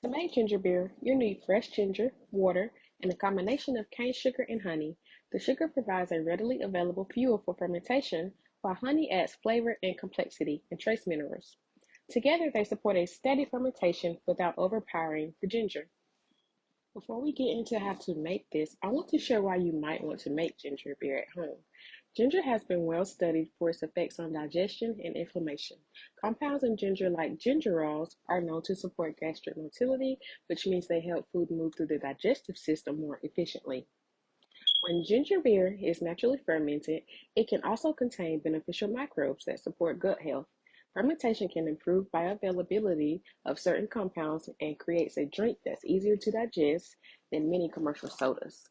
To make ginger beer, you'll need fresh ginger, water, and a combination of cane sugar and honey. The sugar provides a readily available fuel for fermentation, while honey adds flavor and complexity and trace minerals. Together, they support a steady fermentation without overpowering the ginger. Before we get into how to make this, I want to share why you might want to make ginger beer at home. Ginger has been well studied for its effects on digestion and inflammation. Compounds in ginger, like gingerols, are known to support gastric motility, which means they help food move through the digestive system more efficiently. When ginger beer is naturally fermented, it can also contain beneficial microbes that support gut health. Fermentation can improve bioavailability of certain compounds and creates a drink that's easier to digest than many commercial sodas.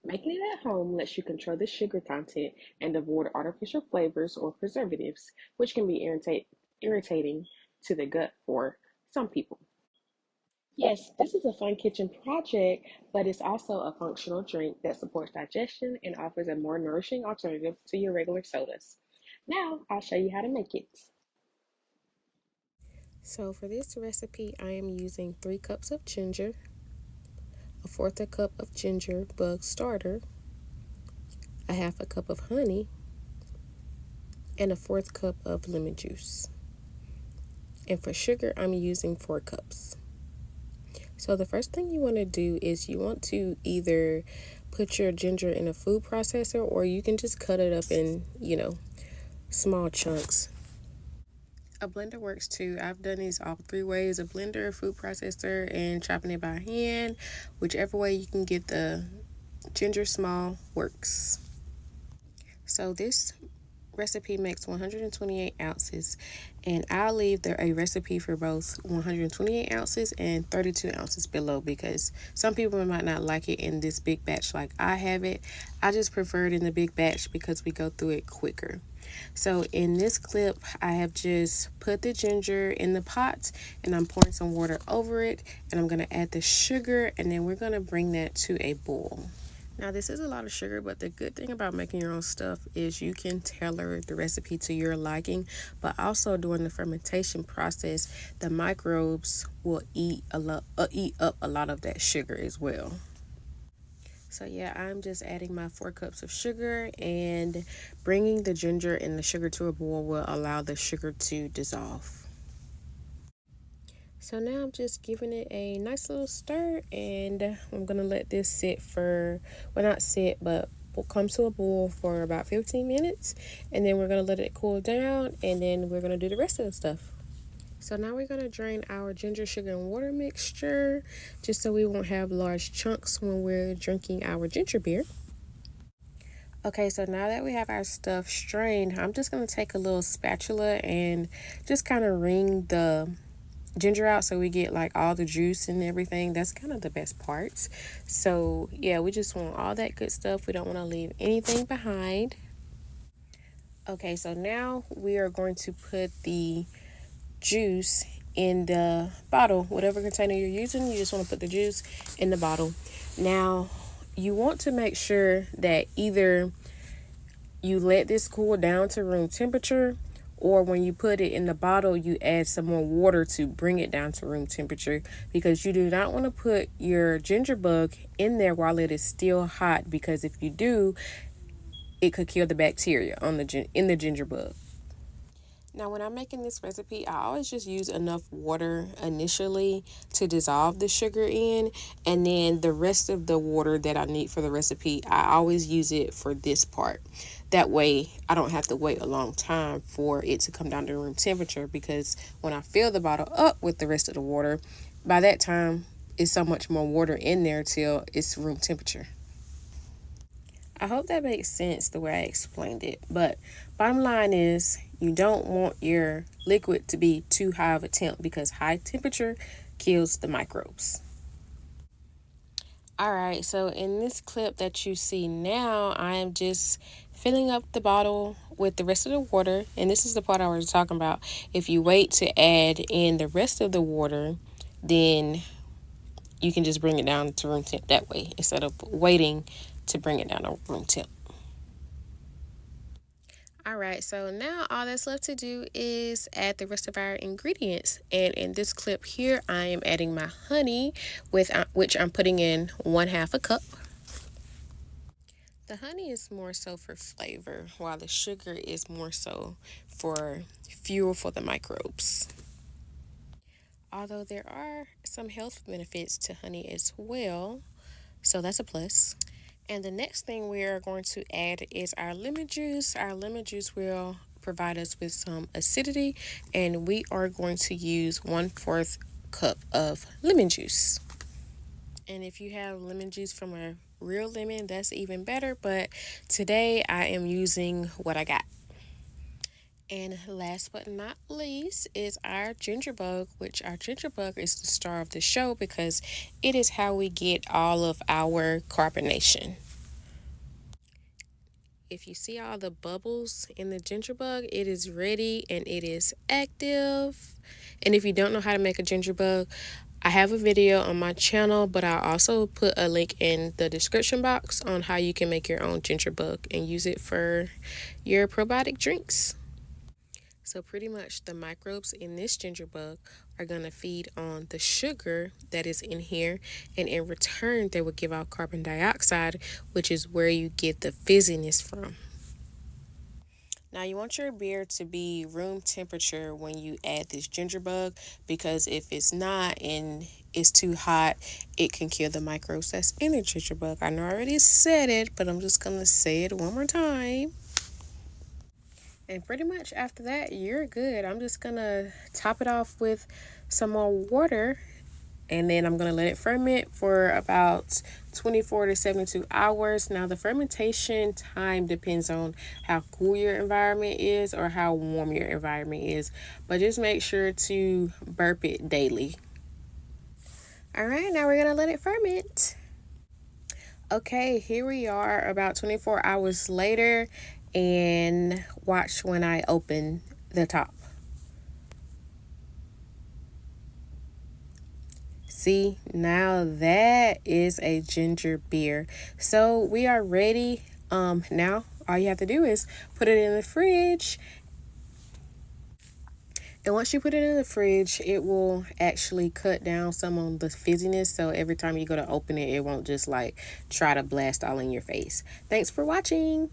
Making it at home lets you control the sugar content and avoid artificial flavors or preservatives, which can be irritating to the gut for some people. Yes, this is a fun kitchen project, but it's also a functional drink that supports digestion and offers a more nourishing alternative to your regular sodas. Now, I'll show you how to make it. So for this recipe, I am using 3 cups of ginger, a fourth a cup of ginger bug starter, a half a cup of honey, and a fourth cup of lemon juice. And for sugar, I'm using 4 cups. So the first thing you want to do is you want to either put your ginger in a food processor, or you can just cut it up in, small chunks. A blender works too. I've done these all 3 ways: a blender, a food processor, and chopping it by hand. Whichever way you can get the ginger small works. So this recipe makes 128 ounces, and I'll leave there a recipe for both 128 ounces and 32 ounces below, because some people might not like it in this big batch like I have it. I just prefer it in the big batch because we go through it quicker. So in this clip, I have just put the ginger in the pot and I'm pouring some water over it, and I'm going to add the sugar, and then we're going to bring that to a boil. Now, this is a lot of sugar, but the good thing about making your own stuff is you can tailor the recipe to your liking, but also during the fermentation process, the microbes will eat up a lot of that sugar as well. So yeah, I'm just adding my 4 cups of sugar, and bringing the ginger and the sugar to a boil will allow the sugar to dissolve. So now I'm just giving it a nice little stir, and I'm going to let this sit for, well, not sit, but will come to a boil for about 15 minutes. And then we're going to let it cool down, and then we're going to do the rest of the stuff. So now we're going to drain our ginger, sugar, and water mixture, just so we won't have large chunks when we're drinking our ginger beer. Okay, so now that we have our stuff strained, I'm just going to take a little spatula and just kind of wring the ginger out so we get like all the juice and everything. That's kind of the best parts. So yeah, we just want all that good stuff. We don't want to leave anything behind. Okay, so now we are going to put the juice in the bottle. Whatever container you're using, you just want to put the juice in the bottle. Now you want to make sure that either you let this cool down to room temperature, or when you put it in the bottle, you add some more water to bring it down to room temperature, because you do not want to put your ginger bug in there while it is still hot, because if you do, it could kill the bacteria in the ginger bug. Now, when I'm making this recipe, I always just use enough water initially to dissolve the sugar in, and then the rest of the water that I need for the recipe, I always use it for this part. That way, I don't have to wait a long time for it to come down to room temperature, because when I fill the bottle up with the rest of the water, by that time, it's so much more water in there till it's room temperature. I hope that makes sense the way I explained it. But bottom line is, you don't want your liquid to be too high of a temp, because high temperature kills the microbes. Alright, so in this clip that you see now, I am just filling up the bottle with the rest of the water. And this is the part I was talking about. If you wait to add in the rest of the water, then you can just bring it down to room temp that way, instead of waiting to bring it down to room temp. Alright, so now all that's left to do is add the rest of our ingredients. And in this clip here, I am adding my honey, with which I'm putting in 1/2 a cup. The honey is more so for flavor, while the sugar is more so for fuel for the microbes. Although there are some health benefits to honey as well, so that's a plus. And the next thing we are going to add is our lemon juice. Our lemon juice will provide us with some acidity, and we are going to use 1/4 cup of lemon juice. And if you have lemon juice from a real lemon, that's even better, but today I am using what I got. And last but not least is our ginger bug, which our ginger bug is the star of the show because it is how we get all of our carbonation. If you see all the bubbles in the ginger bug, it is ready and it is active. And if you don't know how to make a ginger bug, I have a video on my channel, but I'll also put a link in the description box on how you can make your own ginger bug and use it for your probiotic drinks. So pretty much the microbes in this ginger bug are going to feed on the sugar that is in here, and in return they will give out carbon dioxide, which is where you get the fizziness from. Now you want your beer to be room temperature when you add this ginger bug, because if it's not and it's too hot, it can kill the microbes that's in the ginger bug. I know I already said it, but I'm just going to say it one more time. And pretty much after that, you're good. I'm just going to top it off with some more water. And then I'm going to let it ferment for about 24 to 72 hours. Now, the fermentation time depends on how cool your environment is or how warm your environment is. But just make sure to burp it daily. All right, now we're going to let it ferment. Okay, here we are about 24 hours later. And watch when I open the top. See, now that is a ginger beer. So we are ready. Now all you have to do is put it in the fridge. And once you put it in the fridge, it will actually cut down some on the fizziness. So every time you go to open it, it won't just like try to blast all in your face. Thanks for watching.